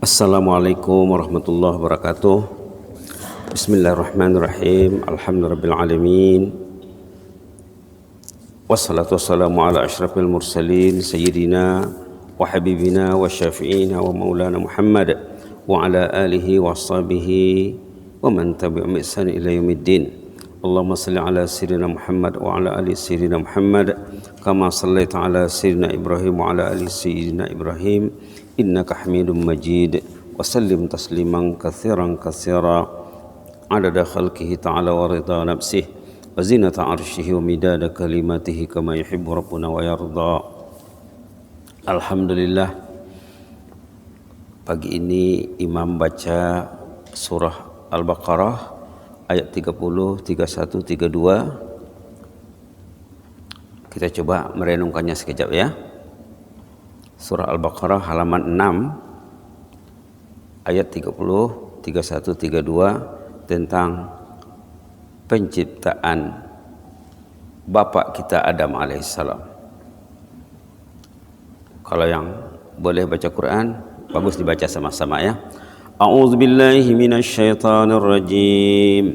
Assalamualaikum warahmatullahi wabarakatuh. Bismillahirrahmanirrahim. Alhamdulillahirabbil alamin. Wassalatu wassalamu ala asyrafil mursalin sayyidina wa habibina wa syafi'ina wa maulana Muhammad wa ala alihi wa ashabihi wa man tabi'ahum bi ihsan ila yaumiddin. Allahumma salli ala sayyidina Muhammad wa ala ali sayyidina Muhammad kama sallaita ala sayyidina Ibrahim wa ala ali sayyidina Ibrahim innaka Hamidum Majid. Wa sallim tasliman katsiran katsira adada khalqihi ta'ala wa ridha nafsihi wa zinata arsyihi wa midada kalimatihi kama yuhibbu rabbuna wa yarda. Alhamdulillah, pagi ini imam baca surah Al-Baqarah ayat 30, 31, 32. Kita coba merenungkannya sekejap ya. Surah Al-Baqarah halaman 6 ayat 30, 31, 32 tentang penciptaan Bapak kita Adam alaihissalam. Kalau yang boleh baca Quran, bagus dibaca sama-sama ya. A'udzu billahi minasyaitonir rajim.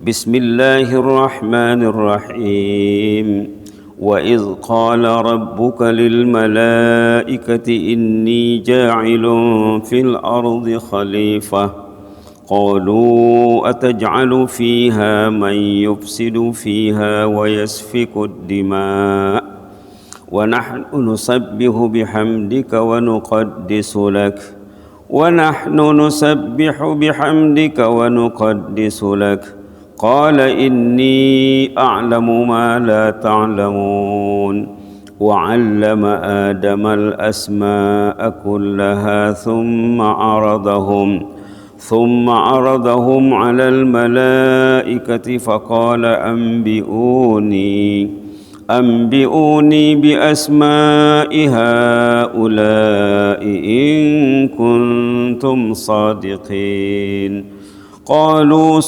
Bismillahirrahmanirrahim. Wa idz qala rabbuka lil malaikati inni ja'ilun fil ardi khalifah qalu ataj'alu fiha man yufsidu fiha wa yasfiku ad-dima' wa nahnu nusabbihu bihamdika wa nuqaddisu lak ونحن نسبح بحمدك ونقدس لك قال إني أعلم ما لا تعلمون وعلم آدم الأسماء كلها ثم عرضهم على الملائكة فقال أنبئوني بأسماء هؤلاء إن كنتم صادقين قالوا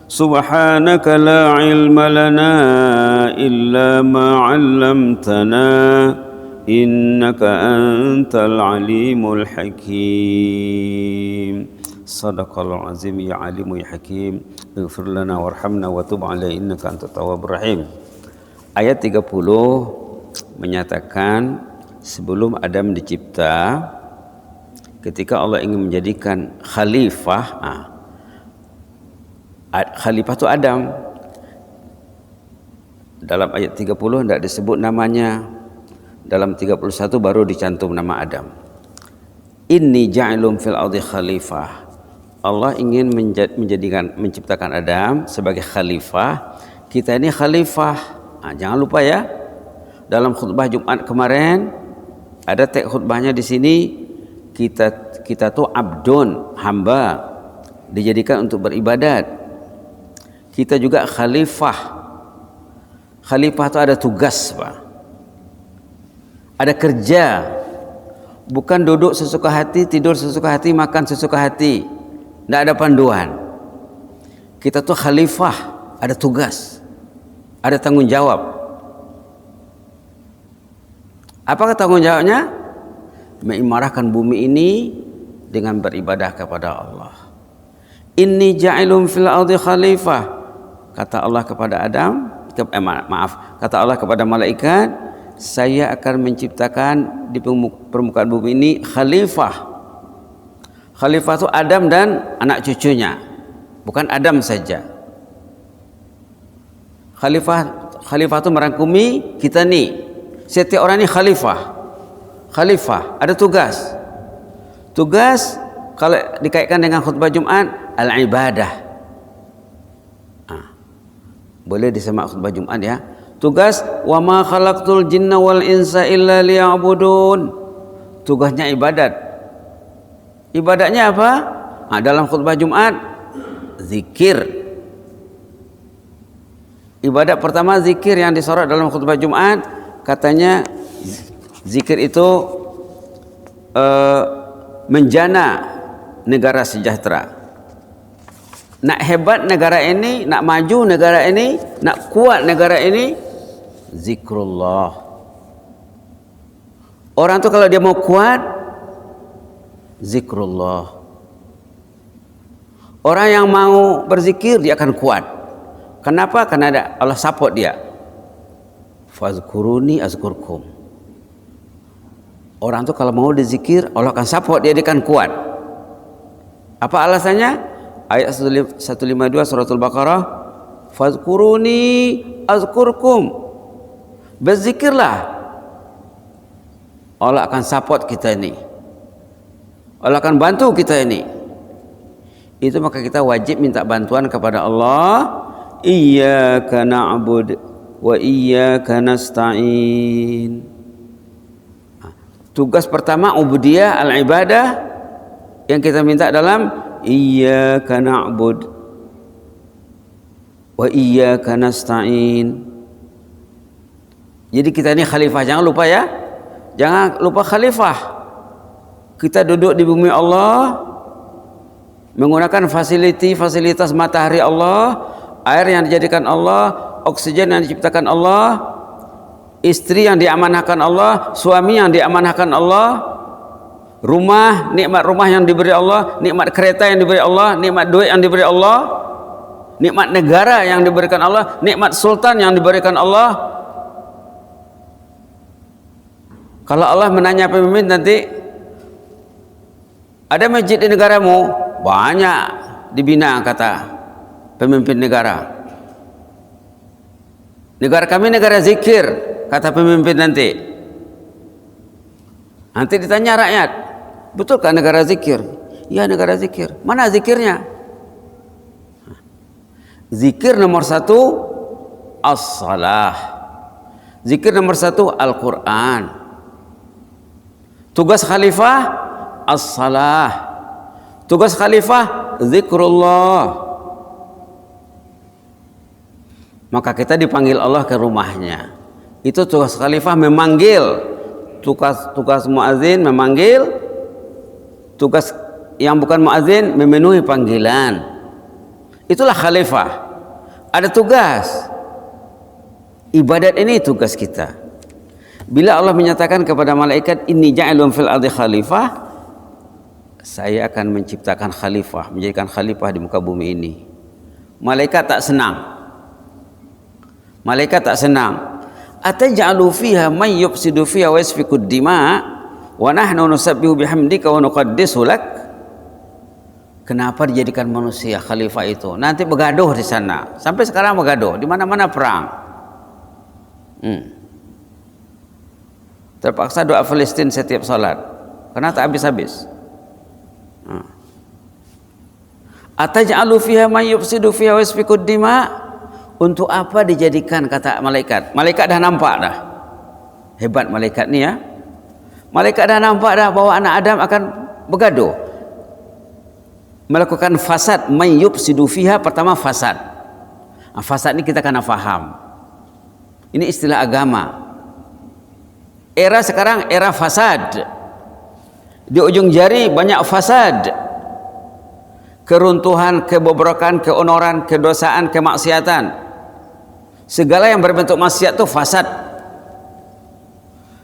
سبحانك لا علم لنا إلا ما علمتنا إنك أنت العليم الحكيم Sadaqallahu azim ya alimu ya hakim ighfir lana warhamna wa tub alaina innaka antat tawwabur rahim. Ayat 30 menyatakan sebelum Adam dicipta, ketika Allah ingin menjadikan khalifah, khalifah itu Adam. Dalam ayat 30 tidak disebut namanya, dalam 31 baru dicantum nama Adam. Inni ja'ilun fil ardi khalifah. Allah ingin menciptakan Adam sebagai khalifah. Kita ini khalifah. Jangan lupa ya. Dalam khutbah Jumat kemarin ada teks khutbahnya di sini. Kita tuh abdun, hamba, dijadikan untuk beribadat. Kita juga khalifah. Khalifah itu ada tugas, Pak. Ada kerja. Bukan duduk sesuka hati, tidur sesuka hati, makan sesuka hati. Tidak ada panduan. Kita tuh khalifah, ada tugas, ada tanggung jawab. Apakah tanggung jawabnya? Mengimarahkan bumi ini dengan beribadah kepada Allah. Inni ja'ilun fil ardi khalifah. Kata Allah kepada Adam, kata Allah kepada malaikat, saya akan menciptakan di permukaan bumi ini khalifah. Khalifah itu Adam dan anak cucunya, bukan Adam saja. Khalifah itu merangkumi kita nih. Setiap orang ini khalifah. Khalifah ada tugas. Tugas kalau dikaitkan dengan khutbah Jumat, al-ibadah. Boleh disemak khutbah Jumat ya. Tugas wa ma khalaqtul jinna wal insa illa liya'budun. Tugasnya ibadat. Ibadatnya apa? Dalam khutbah Jumat zikir. Ibadat pertama zikir yang disorot dalam khutbah Jumat, katanya zikir itu menjana negara sejahtera. Nak hebat negara ini, nak maju negara ini, nak kuat negara ini, zikrullah. Orang tuh kalau dia mau kuat, zikrullah. Orang yang mau berzikir dia akan kuat. Kenapa? Karena ada Allah support dia. Fazkuruni azkurkum. Orang tuh kalau mau dizikir Allah akan support dia akan kuat. Apa alasannya? Ayat 152 suratul Baqarah, fazkuruni azkurkum. Berzikirlah, Allah akan support kita ini. Allah akan bantu kita ini. Itu maka kita wajib minta bantuan kepada Allah. Iyyaka na'bud wa iyyaka nasta'in. Tugas pertama ubudiyah al-ibadah yang kita minta dalam iyyaka na'bud wa iyyaka nasta'in. Jadi kita ini khalifah, jangan lupa ya. Jangan lupa khalifah. Kita duduk di bumi Allah menggunakan fasilitas matahari Allah, air yang dijadikan Allah, oksigen yang diciptakan Allah, istri yang diamanahkan Allah, suami yang diamanahkan Allah, rumah, nikmat rumah yang diberi Allah, nikmat kereta yang diberi Allah, nikmat duit yang diberi Allah, nikmat negara yang diberikan Allah, nikmat sultan yang diberikan Allah. Kalau Allah menanya pemimpin nanti, ada masjid di negaramu? Banyak dibina, kata pemimpin negara. Negara kami negara zikir, kata pemimpin nanti. Nanti ditanya rakyat, betulkah negara zikir? Ya, negara zikir. Mana zikirnya? Zikir nomor 1 as-salah. Zikir nomor 1 Al-Quran. Tugas khalifah as-salah. Tugas khalifah zikrullah. Maka kita dipanggil Allah ke rumahnya. Itu tugas khalifah, memanggil. Tugas muazin memanggil. Tugas yang bukan muazin memenuhi panggilan. Itulah khalifah. Ada tugas. Ibadat ini tugas kita. Bila Allah menyatakan kepada malaikat, inni ja'ilun fil ardi khalifah, saya akan menciptakan khalifah, menjadikan khalifah di muka bumi ini. Malaikat tak senang. Malaikat tak senang. Ataj'alu fiha man yufsidu fiha wa yasfiku ad-dima' wa nahnu nusabbihu bihamdika wa nuqaddisu lak. Kenapa dijadikan manusia khalifah itu? Nanti begaduh di sana. Sampai sekarang begaduh, di mana-mana perang. Terpaksa doa Palestina setiap salat karena tak habis-habis. Ataj'alu fiha man yufsidu fiha wa yasfiku ad-dima'. Untuk apa dijadikan, kata malaikat. Malaikat dah nampak dah. Hebat malaikat ni ya. Malaikat dah nampak dah bahwa anak Adam akan bergaduh, melakukan fasad. Man yufsidu fiha, pertama fasad. Fasad ni kita kena faham. Ini istilah agama. Era sekarang era fasad. Di ujung jari banyak fasad. Keruntuhan, kebobrokan, keonoran, kedosaan, kemaksiatan. Segala yang berbentuk maksiat itu fasad.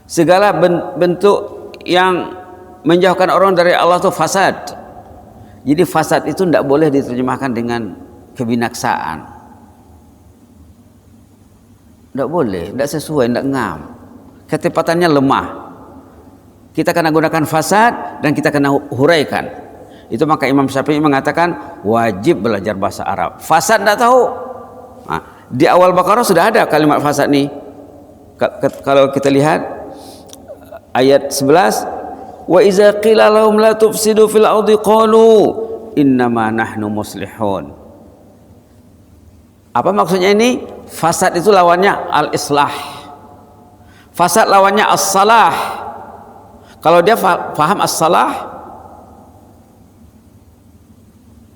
Segala bentuk yang menjauhkan orang dari Allah itu fasad. Jadi fasad itu tidak boleh diterjemahkan dengan kebinaksaan. Tidak boleh, tidak sesuai, tidak ngam. Ketepatannya lemah. Kita kena gunakan fasad dan kita kena huraikan. Itu maka Imam Syafi'i mengatakan wajib belajar bahasa Arab. Fasad tidak tahu. Di awal Baqarah sudah ada kalimat fasad ni. Kalau kita lihat ayat 11, wa iza qila lahum la tufsidu fil ardi qalu innama nahnu muslihun. Apa maksudnya ini? Fasad itu lawannya al-islah. Fasad lawannya as-salah. Kalau dia faham as-salah,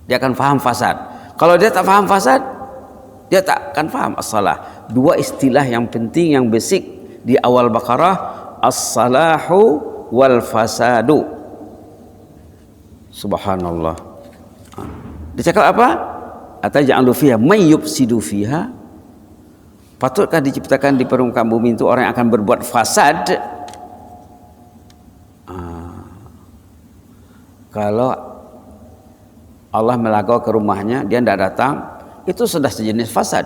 dia akan faham fasad. Kalau dia tak faham fasad, dia tak akan faham as-salah. Dua istilah yang penting, yang basic di awal Baqarah, as-salahu wal fasadu. Subhanallah. Dia cakap apa? Ataj'alu fiha may yufsidu fiha. Patutkah diciptakan di permukaan bumi itu orang yang akan berbuat fasad? Kalau Allah melagau ke rumahnya, dia tidak datang, itu sudah sejenis fasad.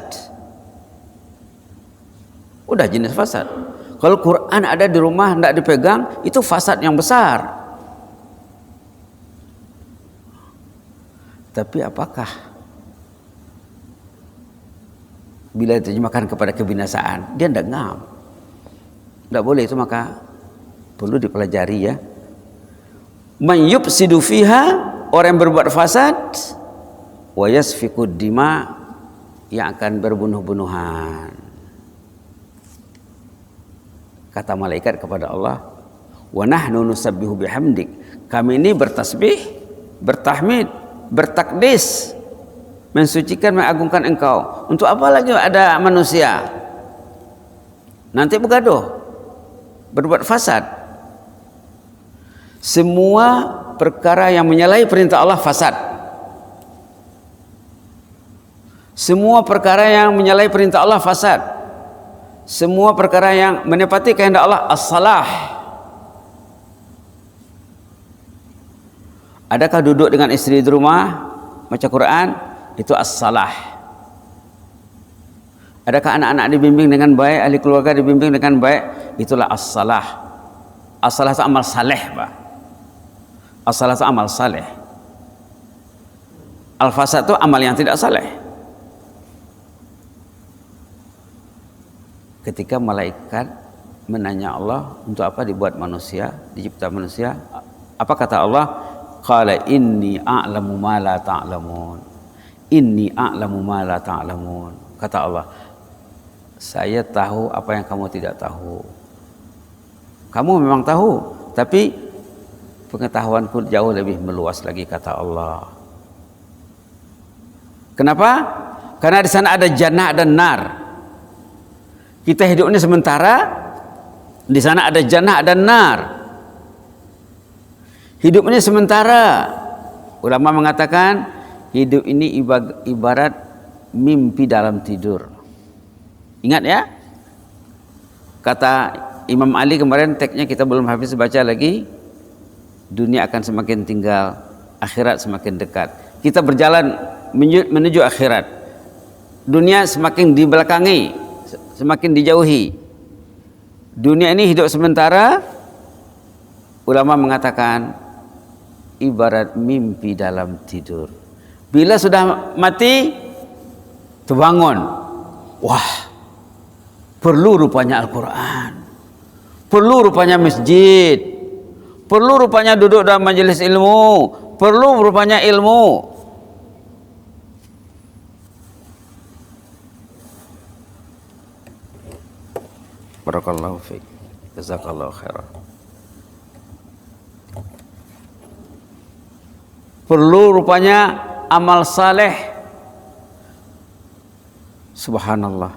Udah jenis fasad. Kalau Quran ada di rumah tidak dipegang, itu fasad yang besar. Tapi apakah bila diterjemahkan kepada kebinasaan, dia tidak ngam. Tidak boleh itu, maka perlu dipelajari ya. Man yufsidu fiha, orang yang berbuat fasad, wa yasfikud dima, yang akan berbunuh-bunuhan. Kata malaikat kepada Allah, wa nahnu nusabbihu bihamdik, kami ini bertasbih, bertahmid, bertakdis, mensucikan, mengagungkan engkau. Untuk apa lagi ada manusia? Nanti bergaduh, berbuat fasad. Semua perkara yang menyalahi perintah Allah fasad. Semua perkara yang menyalahi perintah Allah fasad. Semua perkara yang menepati kehendak Allah as-salah. Adakah duduk dengan istri di rumah baca Quran? Itu as-salah. Adakah anak-anak dibimbing dengan baik, ahli keluarga dibimbing dengan baik? Itulah as-salah. As-salah itu amal saleh, Pak. As-salah itu amal saleh. Al-fasad itu amal yang tidak saleh. Ketika malaikat menanya Allah, untuk apa dibuat manusia, dicipta manusia? Apa kata Allah? Qala inni a'lamu ma la ta'lamun. Inni a'lamu ma la ta'lamun. Kata Allah, saya tahu apa yang kamu tidak tahu. Kamu memang tahu, tapi pengetahuanku jauh lebih meluas lagi, kata Allah. Kenapa? Karena di sana ada jannah dan nar. Kita hidupnya sementara, di sana ada jannah dan nar. Hidupnya sementara. Ulama mengatakan hidup ini ibarat mimpi dalam tidur. Ingat ya, kata Imam Ali kemarin, teksnya kita belum habis baca lagi. Dunia akan semakin tinggal, akhirat semakin dekat. Kita berjalan menuju akhirat. Dunia semakin dibelakangi, semakin dijauhi. Dunia ini hidup sementara. Ulama mengatakan ibarat mimpi dalam tidur. Bila sudah mati, terbangun. Wah, perlu rupanya Al-Quran, perlu rupanya masjid, perlu rupanya duduk dalam majelis ilmu, perlu rupanya ilmu. Barakallahu fiik. Jazakallahu khairan. Perlu rupanya amal saleh. Subhanallah.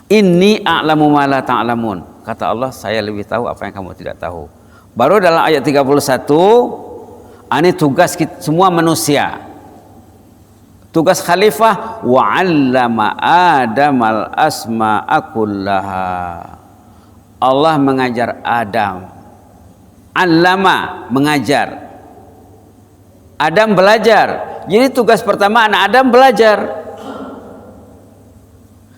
Inni a'lamu ma la ta'lamun. Kata Allah, saya lebih tahu apa yang kamu tidak tahu. Baru dalam ayat 31, ini tugas kita, semua manusia. Tugas khalifah, wa 'allama Adamal asma'a kullaha. Allah mengajar Adam. 'Allama, mengajar. Adam belajar. Jadi tugas pertama anak Adam belajar.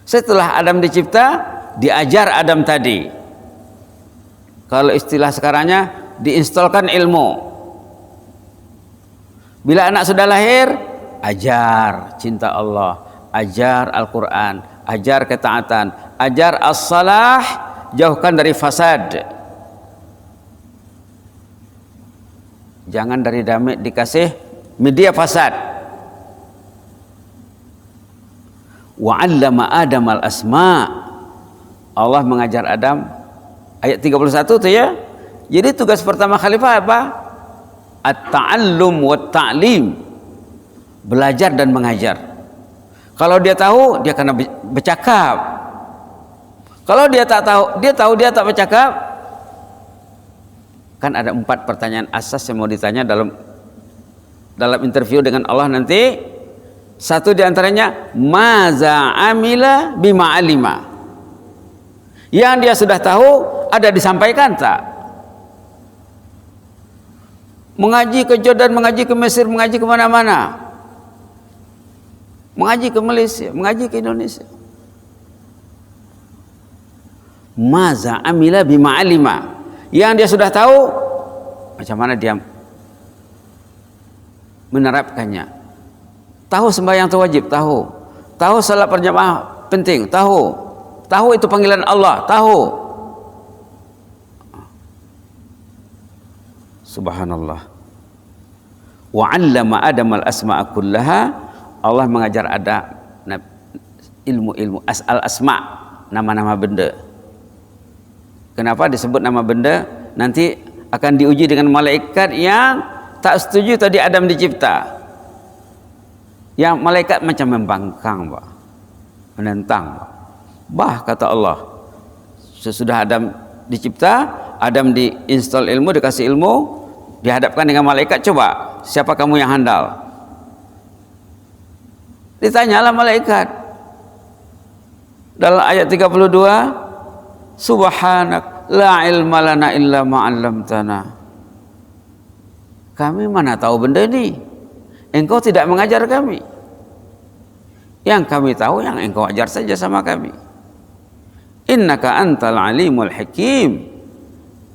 Setelah Adam dicipta, diajar Adam tadi. Kalau istilah sekarangnya, diinstalkan ilmu. Bila anak sudah lahir, ajar cinta Allah, ajar Al-Quran, ajar ketaatan, ajar as-salah, jauhkan dari fasad. Jangan dari damai dikasih media fasad. Wa 'allama Adam al-asma. Allah mengajar Adam, ayat 31 itu ya. Jadi tugas pertama khalifah apa? At-ta'allum wa ta'lim. Belajar dan mengajar. Kalau dia tahu, dia akan bercakap. Kalau dia tak tahu, dia tak bercakap. Kan ada 4 pertanyaan asas yang mau ditanya dalam interview dengan Allah nanti. Satu diantaranya, maza amila bima alima. Yang dia sudah tahu, ada disampaikan tak? mengaji ke Jordan, mengaji ke Mesir, mengaji ke mana-mana, mengaji ke Malaysia, mengaji ke Indonesia. Maza amila bima alima, yang dia sudah tahu, macam mana dia menerapkannya. Tahu sembahyang itu wajib, tahu salat berjamaah penting, tahu itu panggilan Allah, tahu. Subhanallah. Wa 'allama Adam al-asma'a kullaha, Allah mengajar Adam ilmu-ilmu al-asma', nama-nama benda. Kenapa disebut nama benda? Nanti akan diuji dengan malaikat yang tak setuju tadi Adam dicipta. Yang malaikat macam membangkang, Pak. Menentang, Pak. Bah, kata Allah, sesudah Adam dicipta, Adam diinstal ilmu, dikasih ilmu, dihadapkan dengan malaikat, coba siapa kamu yang handal? Ditanyalah malaikat dalam ayat 32, Subhanak la ilma lana illa ma 'allamtana. Kami mana tahu benda ini, engkau tidak mengajar kami. Yang kami tahu yang engkau ajar saja sama kami. Innaka antal alimul hakim,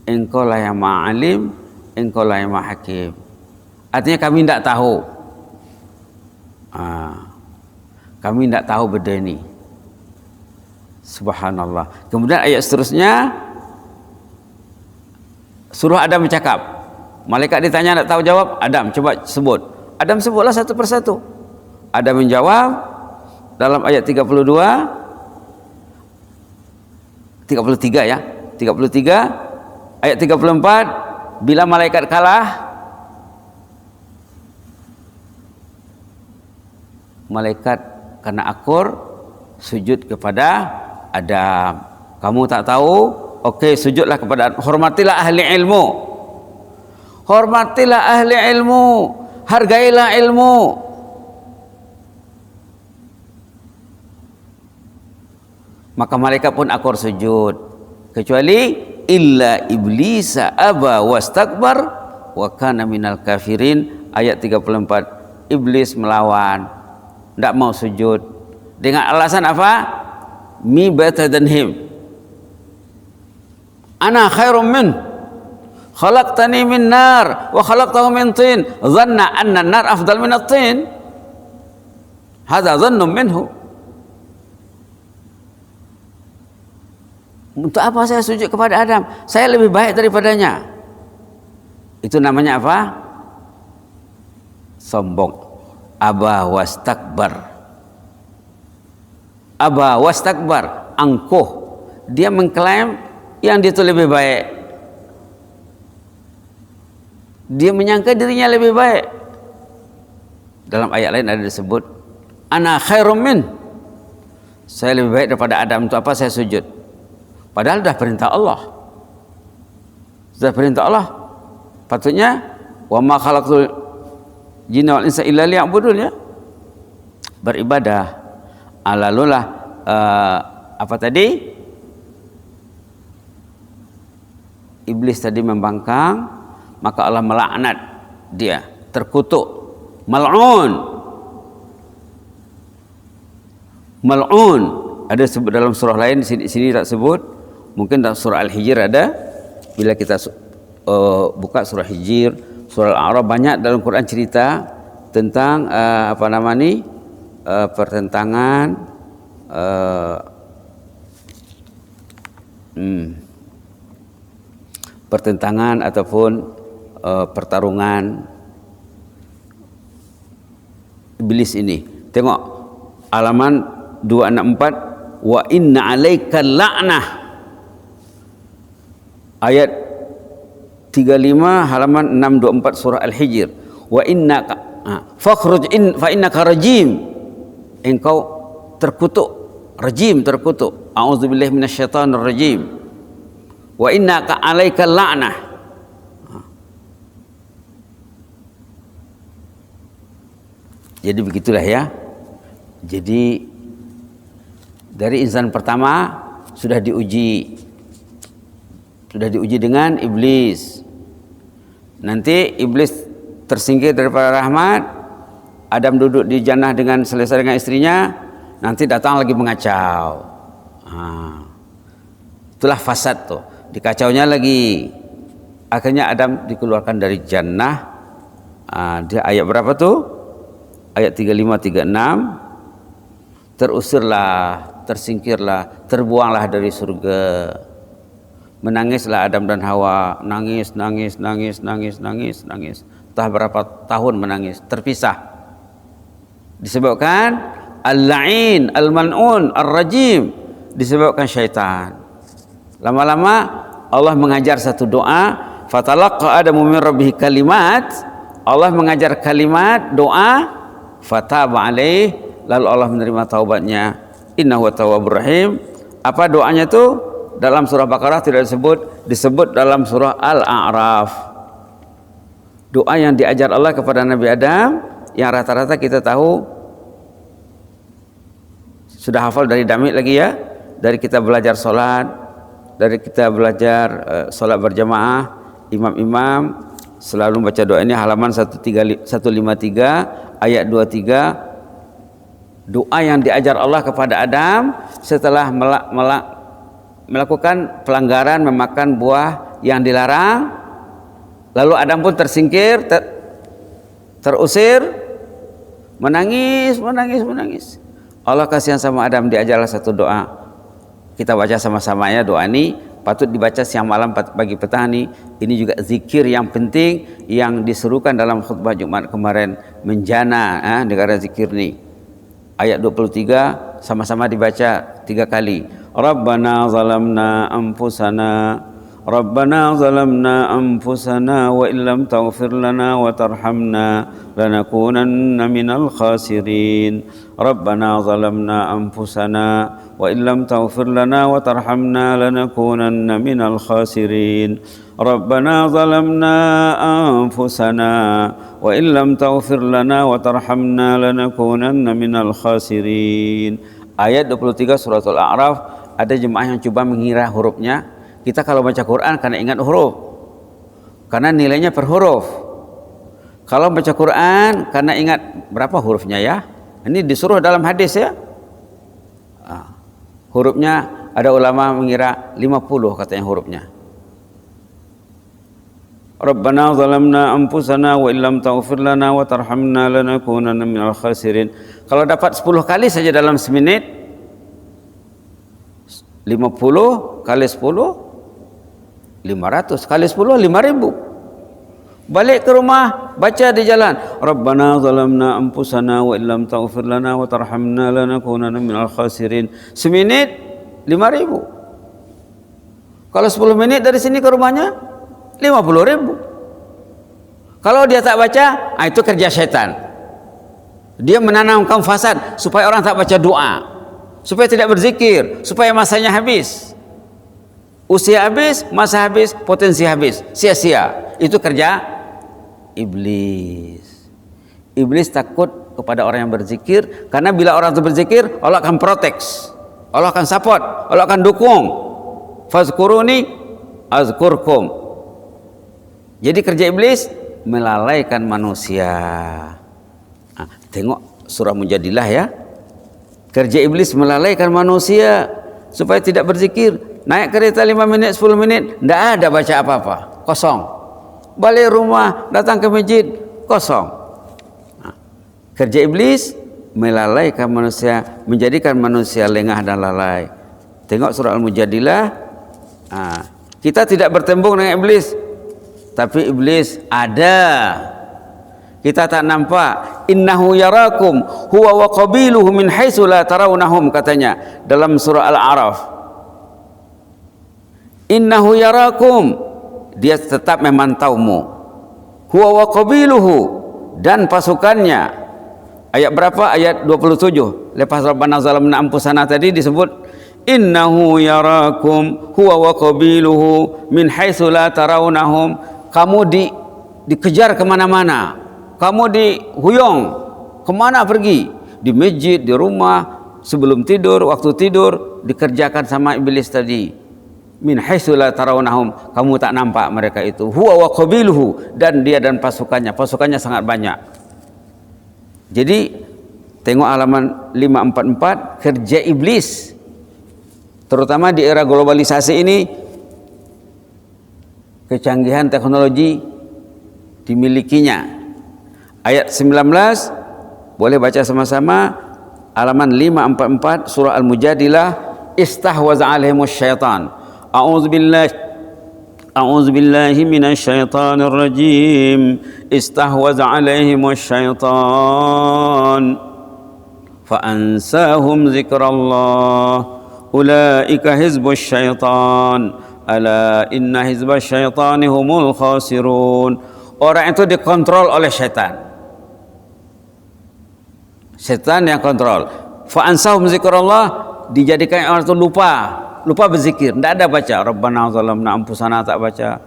engkau lah yang maha alim, engkau lah yang maha hakim. Artinya kami tidak tahu, kami tidak tahu benda ini. Subhanallah. Kemudian ayat seterusnya suruh Adam bercakap. Malaikat ditanya tidak tahu jawab, Adam coba sebut. Adam sebutlah satu persatu. Adam menjawab dalam ayat 33 ya, 33 ayat 34, bila malaikat kalah, malaikat karena akur sujud kepada Adam. Kamu tak tahu? Okey, sujudlah kepada Adam. Hormatilah ahli ilmu. Hormatilah ahli ilmu. Hargailah ilmu. Maka malaikat pun akur sujud, kecuali illa iblisa aba wastakbar wa kana minal kafirin. Ayat 34, iblis melawan, tidak mau sujud dengan alasan apa? Mi better than him, ana khairum min, khalaqtani min nar wa khalaqtahu min tin, dhanna anna an-nar afdal min at-tin. Hadza dhannun minhu. Untuk apa saya sujud kepada Adam? Saya lebih baik daripadanya. Itu namanya apa? Sombong. Aba wastakbar. Aba wastakbar, angkuh. Dia mengklaim yang dia itu lebih baik. Dia menyangka dirinya lebih baik. Dalam ayat lain ada disebut, ana khairum min. Saya lebih baik daripada Adam. Untuk apa saya sujud? Padahal sudah perintah Allah. Sudah perintah Allah. Patutnya wa ma khalaqtul jinna wal insa illa liya'budun, ya. Beribadah. Lalulah apa tadi? Iblis tadi membangkang, maka Allah melaknat dia, terkutuk, mal'un. Mal'un ada sebut dalam surah lain, sini tak sebut. Mungkin dalam surah Al-Hijr ada. Bila kita buka surah Hijr, surah Al-A'raf, banyak dalam Quran cerita tentang pertentangan pertentangan ataupun pertarungan iblis ini. Tengok halaman 264, wa inna alaika la'nah, ayat 35 halaman 624 surah Al-Hijr. Wa inna fakhruj in fa innaka rajim, engkau terkutuk, rajim, terkutuk. A'udzubillahi minasyaitonir rajim. Wa innaka 'alaika la'nah. Jadi begitulah ya. Jadi dari insan pertama sudah diuji dengan iblis. Nanti iblis tersingkir daripada rahmat, Adam duduk di jannah dengan selesai dengan istrinya, nanti datang lagi mengacau. Itulah fasad tuh, dikacaunya lagi. Akhirnya Adam dikeluarkan dari jannah. Dia ayat berapa tuh? Ayat 35 36. Terusirlah, tersingkirlah, terbuanglah dari surga. Menangislah Adam dan Hawa, nangis. Entah berapa tahun menangis, terpisah. Disebabkan al-la'in, al-mal'un, ar-rajim, disebabkan syaitan. Lama-lama Allah mengajar satu doa, fatalaqqa Adamu min rabbih kalimat. Allah mengajar kalimat doa, fataba alaih, lalu Allah menerima taubatnya. Innahu tawwabur rahim. Apa doanya itu? Dalam surah Baqarah tidak disebut dalam surah Al-A'raf. Doa yang diajar Allah kepada Nabi Adam, yang rata-rata kita tahu, sudah hafal dari damit lagi ya, dari kita belajar sholat, dari kita belajar sholat berjamaah, imam-imam selalu baca doa ini, halaman 153 ayat 23. Doa yang diajar Allah kepada Adam setelah melakukan pelanggaran, memakan buah yang dilarang, lalu Adam pun tersingkir, terusir, menangis. Allah kasihan sama Adam, diajarlah satu doa. Kita baca sama-sama ya, doa ini patut dibaca siang malam pagi petang nih. Ini juga zikir yang penting yang diserukan dalam khutbah Jumat kemarin, menjana negara zikir nih. Ayat 23 sama-sama dibaca 3 kali. Rabbana zalamna anfusana wa illam taghfir lana wa tarhamna lanakunanna minal khasirin. Rabbana zalamna anfusana wa illam taghfir lana wa tarhamna lanakunanna minal khasirin. Rabbana zalamna anfusana wa illam taghfir lana wa tarhamna lanakunanna minal khasirin. Ayat 23 surat Al-A'raf. Ada jemaah yang coba mengira hurufnya. Kita kalau baca Quran karena ingat huruf, karena nilainya per huruf. Kalau baca Quran karena ingat berapa hurufnya ya. Ini disuruh dalam hadis ya. Hurufnya ada ulama mengira 50 katanya hurufnya. Rabbana zalamna anfusana wa illam taghfir lana wa tarhamna lanakunanna minal khasirin. Kalau dapat 10 kali saja dalam semenit, 50 kali 10 500 kali 10 5.000. Balik ke rumah baca di jalan, Rabbana zalamna anfusana wa illam taghfir lana wa tarhamna lanakunanna minal khasirin. Semenit 5.000. Kalau 10 menit dari sini ke rumahnya 50.000. Kalau dia tak baca, itu kerja syaitan. Dia menanamkan fasad supaya orang tak baca doa, supaya tidak berzikir, supaya masanya habis. Usia habis, masa habis, potensi habis, sia-sia. Itu kerja iblis. Iblis takut kepada orang yang berzikir, karena bila orang itu berzikir, Allah akan protect, Allah akan support, Allah akan dukung. Fazkuruni azkurkum. Jadi kerja iblis melalaikan manusia. Tengok surah Mujadilah ya. Kerja iblis melalaikan manusia supaya tidak berzikir. Naik kereta 5 menit, 10 menit, tidak ada baca apa-apa, kosong. Balik rumah, datang ke masjid, kosong. Kerja iblis melalaikan manusia, menjadikan manusia lengah dan lalai. Tengok surah Al-Mujadilah. Kita tidak bertembung dengan iblis, tapi iblis ada. Kita tak nampak. Innahu yarakum huwa wa qabiluhu min haitsu la tarawnahum, katanya dalam surah Al-A'raf. Innahu yarakum, dia tetap memantaumu. Huwa wa qabiluhu, dan pasukannya. Ayat berapa? Ayat 27. Lepas Rabbana zalamna anfusana tadi disebut innahu yarakum huwa wa qabiluhu min haitsu la tarawnahum. Kamu dikejar kemana-mana, kamu dihuyung, kemana pergi? Di masjid, di rumah, sebelum tidur, waktu tidur, dikerjakan sama iblis tadi. min haitsu la tarawnahum, kamu tak nampak mereka itu, huwa wa qabiluhu, dan dia dan pasukannya sangat banyak. Jadi tengok halaman 544, kerja iblis terutama di era globalisasi ini. Kecanggihan teknologi dimilikinya. Ayat 19 boleh baca sama-sama, halaman 544 surah Al-Mujadilah. Istahwaza alaihimus syaitan. A'udzu billahi minasy syaithanir rajim. Istahwaza alaihimus syaitan fa ansahum zikrallah. Ulaika hizbus syaitan. Ala inna hizbas syaitani humul khasirun. Orang itu dikontrol oleh syaitan. Syaitan yang kontrol. Fa ansahum zikrullah, dijadikan orang itu lupa berzikir, tidak ada baca Rabbana zalamna anfusana, tak baca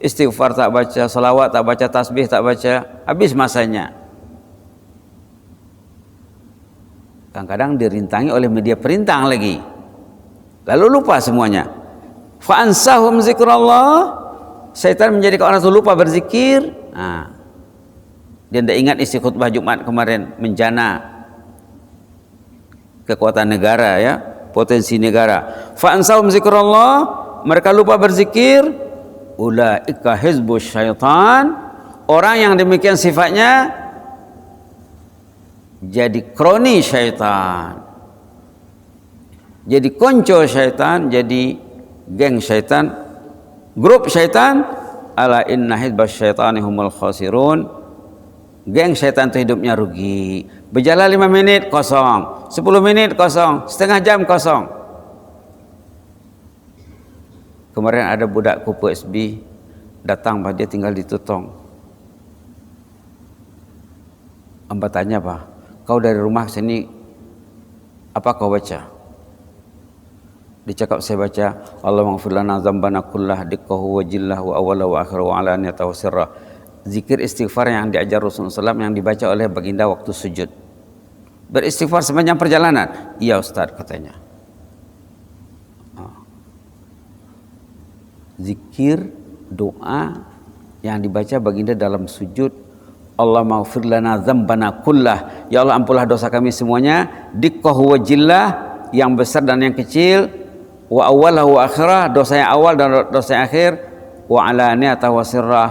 istighfar, tak baca salawat, tak baca tasbih, tak baca, habis masanya. Kadang-kadang dirintangi oleh media perintang lagi, lalu lupa semuanya. Fa'ansahum zikrullah, syaitan menjadikan orang itu lupa berzikir. Dia tidak ingat isi khutbah Jumat kemarin, menjana kekuatan negara, ya, potensi negara. Fa'ansahum zikrullah, mereka lupa berzikir. Ulaika hizbus syaitan, orang yang demikian sifatnya jadi kroni syaitan, jadi konco syaitan, jadi geng syaitan, grup syaitan. Ala inna hizbas syaitani humul khasirun. Geng syaitan itu hidupnya rugi. Berjalan 5 menit kosong, 10 menit kosong, setengah jam kosong. Kemarin ada budak kupu SB datang, dia tinggal di Tutong. Amba tanya, "Pak, kau dari rumah sini apa kau baca?" Dicakap, saya baca Allahumma ighfir lana dzambana kullah dikkahu wa jillahu wa awwala wa akhira wa alaniyata wa sirra. Zikir istighfar yang diajar Rasulullah SAW, yang dibaca oleh baginda waktu sujud. Beristighfar sepanjang perjalanan. Iya Ustaz, katanya. Zikir, doa yang dibaca baginda dalam sujud. Allahumma ighfir lana dzambana kullah, ya Allah ampunlah dosa kami semuanya. Dikkahu wa jillah, yang besar dan yang kecil. Wa awwalahu wa akhirah, dosa yang awal dan dosa yang akhir. Wa alaniyata wa sirrah,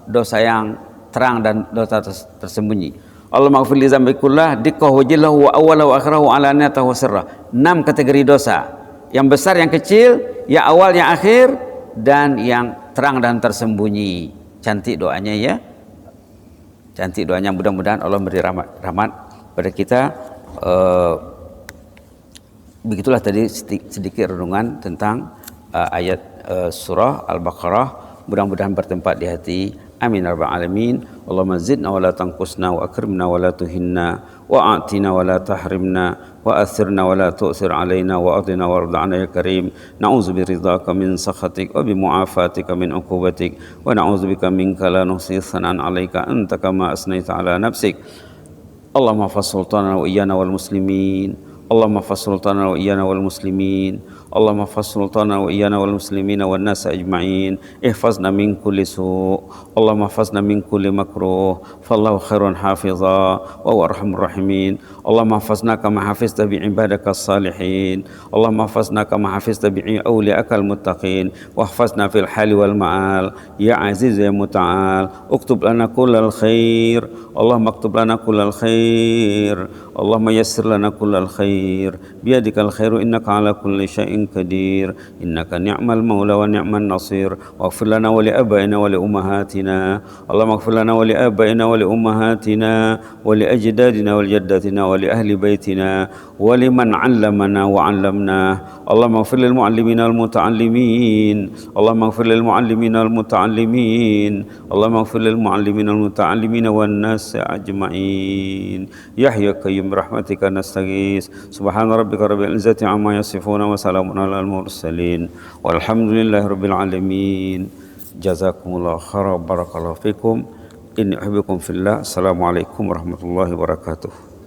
dosa yang terang dan dosa tersembunyi. Allahumma ighfir li dzambi kullah dikkahu wa jillahu wa awwalahu wa akhirahu wa alaniyata wa sirrah. 6 kategori dosa. Yang besar, yang kecil, yang awal, yang akhir, dan yang terang dan tersembunyi. Cantik doanya, ya. Cantik doanya, mudah-mudahan Allah beri rahmat pada kita. Begitulah tadi sedikit renungan tentang ayat surah Al-Baqarah. Mudah-mudahan bertempat di hati. Amin ya rabbal alamin. Allahumma zidna wa la tanqusna wa akrimna wa la tuhinna wa a'tina wa la tahrimna wa athirna wa la tu'sir alaina wa adina warda 'anna ya karim. Na'udzu biridhaka min sakhatik wa bi mu'afatika min 'uqubatik wa na'udzu bika minka la nuhsi thanan 'alaika anta kama asnaita 'ala nafsik. Allahumma fas sultana wa iyyana wal muslimin. Allahumma fas sultana wa iyyana wal muslimin. Allahumma fas sultana wa iyyana wal muslimina wan nas ajma'in. Ihfazna min kulli su'. Allahumma ihfazna min kulli makruh. Fallahu khairun hafiza wa huwa arhamur rahimin. Allahumma ihfazna kama hafizta bi ibadaka salihin. Allahumma ihfazna kama hafizta bi awliyaka al muttaqin. Wa ihfazna fil hali wal ma'al. Ya aziz ya muta'al. Uktub lana kullal khair. Allahumma aktub lana kullal khair. Allahumma yassir lana kullal khair. Biyadikal khairu innaka ala kulli syai'in qadir. Innaka ni'mal maula wa ni'man nasir. Waghfir lana wa li abaina wa li ummahatina. Allahumma ighfir lana wa li abaina wa li ummahatina wa li ajdadina wa li jaddatina wa li ahli baitina wa liman 'allamana wa 'allamna. Allahumma ighfir lil mu'allimina wal muta'allimin. Allahumma ighfir lil mu'allimina wal muta'allimin. Allahumma ighfir lil mu'allimina wal muta'allimina wan nas ajma'in. Ya hayyu qayyum rahmatika nastaghis. Subhana rabbika rabbil izzati amma yasifun wa salamun alal mursalin walhamdulillahi rabbil alamin. Jazakumullahu khairan, barakallahu fikum. Inni uhibbukum fillah. Assalamualaikum warahmatullahi wabarakatuh.